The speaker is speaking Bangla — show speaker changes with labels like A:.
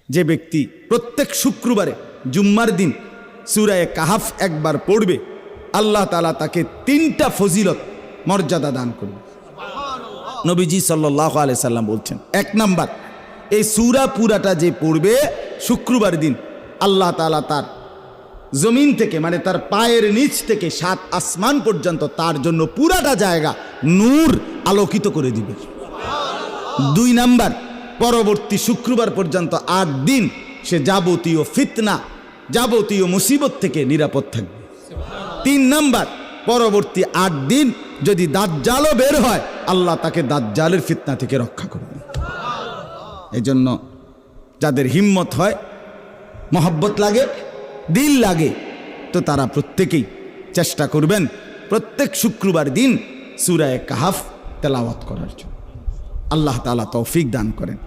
A: যে ব্যক্তি প্রত্যেক শুক্রবারে জুম্মার দিন সূরা কাহাফ একবার পড়বে, আল্লাহ তাআলা তাকে 3টা ফজিলত মর্যাদা দান করবে। নবীজি সাল্লাল্লাহু আলাইহি সাল্লাম বলছেন, 1 নাম্বার, এই সূরা পুরাটা যে পড়বে শুক্রবার দিন, আল্লাহ তাআলা তার জমিন থেকে মানে তার পায়ের নিচ থেকে 7 আসমান পর্যন্ত তার জন্য পুরাটা জায়গা নূর আলোকিত করে দিবে। 2 নাম্বার, পরবর্তী শুক্রবার পর্যন্ত 8 দিন সে যাবতীয় ফিতনা, যাবতীয় মুসিবত থেকে নিরাপদ থাকবে। 3 নাম্বার, পরবর্তী 8 দিন যদি দাজ্জালও বের হয়, আল্লাহ তাকে দাজ্জালের ফিতনা থেকে রক্ষা করবে। এই জন্য যাদের হিম্মত হয়, মহব্বত লাগে, দিল লাগে, তো তারা প্রত্যেকেই চেষ্টা করবেন প্রত্যেক শুক্রবার দিন সূরা কাহাফ তেলাওয়াত করার জন্য। আল্লাহ তাআলা তৌফিক দান করেন।